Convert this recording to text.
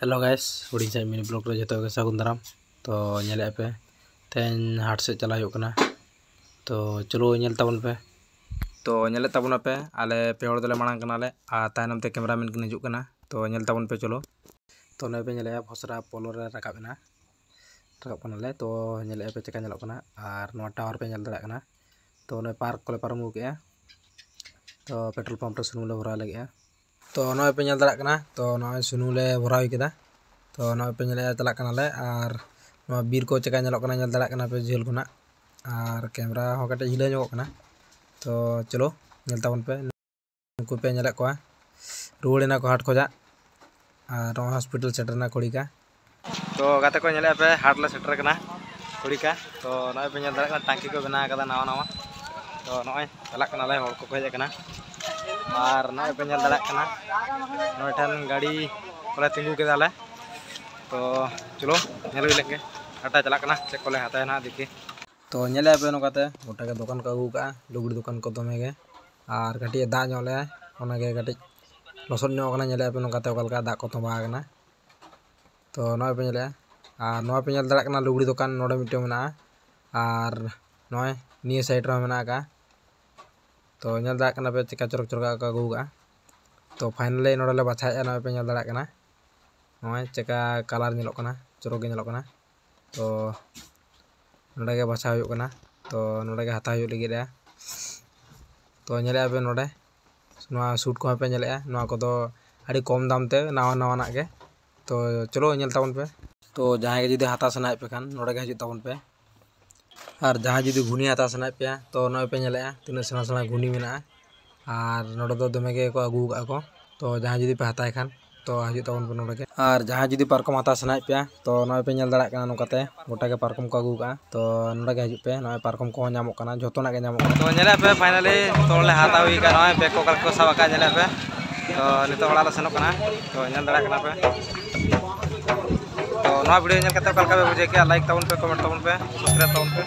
Hello guys हुडिंग से mini blog रे जतो के सागुन दाराम तो नेले पे तेन हाट से चला हुयो कना तो चलो नेल ताबन पे तो नेले ताबन पे आले पे होड़ दले मांग कनाले आ तायनम ते कैमरामैन किन हिजुक कना तो नेल ताबन पे चलो तो ने पे नेले फसरा पोलो रे राकाबना कनाले तो नेले पे चका नेलो कना आर नो टावर पे नेल दरा कना तो ने पार्क कोले पारमु के तो पेट्रोल पंप रे सुनुम ले भरा लगे तो नय पे नेल दरा कना तो नय सुनु ले भराई केदा तो नय पे नेले चला कना ले आर नो बीर को चका नेलो कना नेल दरा कना पे झेल खुना आर कैमरा हो कटे हिला ᱧᱚᱜ कना तो चलो नेल ताबन पे उनको पे नेले को रुवड़ेना को हाट खोजा आर हॉस्पिटल सेटरना कोड़ीका तो गाते को नेले पे हाट ले सेटर कना कोड़ीका तो नय पे नेल दरा कना टांकी को बना कदा नावा नावा तो नय चला कना ले होड़ को हेज कना और नय पे नेल दरा कना नय ठन गाड़ी कोले तिंगु केदाले तो चलो नेल हुई लेंगे हाटा चला कना चेक कोले हाता ना देखी तो नेले पे नोकाते गोटा के दुकान को अगू का लुगड़ी दुकान को दमे गे और कटी दा ᱧᱚले ओना गे कटी लसोन ᱧᱚᱜ कना नेले पे नोकाते ओकलका दा को तोबा कना तो नय पे नेले और नय पे नेल दरा कना लुगड़ी दुकान नोडे मिटे मेना और नय निये साइड रे मेना का तो नेल दरा कना पे चिका चरक चरका का अगू का तो फाइनली नोडले बाछाया नय पे नेल दरा कना नय चिका कलर नेलो कना चरक नेलो कना तो नोडे के बाछा हुयो कना तो नोडे के हाता हुयो लगिदा तो नेले पे नोडे नोआ सूट को पे नेले नोआ को दो आड़ी कम दाम ते नावा नावा ना के तो चलो नेल ताबन पे तो जहां के जुदी हाता सनाय पे खान नोडे के हिजु ताबन पे और जहां जुदी घुनी हाता सनाय पे तो नोय पे नेले तिना सना सना घुनी मेना और नोडे दो दमे के को अगू का को तो जहां जुदी पे हाताय खान तो हिजु ताबन पे नोडे के और जहां जुदी पारकम हाता सनाय पे तो नोय पे नेल दरा कना नोकाते गोटा के पारकम को अगू का तो नोडे के हिजु पे नोय पारकम को ᱧᱟᱢᱚᱜ कना जतो ना के ᱧᱟᱢᱚᱜ तो नेले पे फाइनली तोले हाता हुई का नोय पे को कल को सावा का नेले पे तो नितो ओड़ा ला सेनो कना तो नेल दरा कना पे तो नोआ वीडियो नेल कते कल का बुझे के लाइक ताबन पे कमेंट ताबन पे सब्सक्राइब ताबन पे।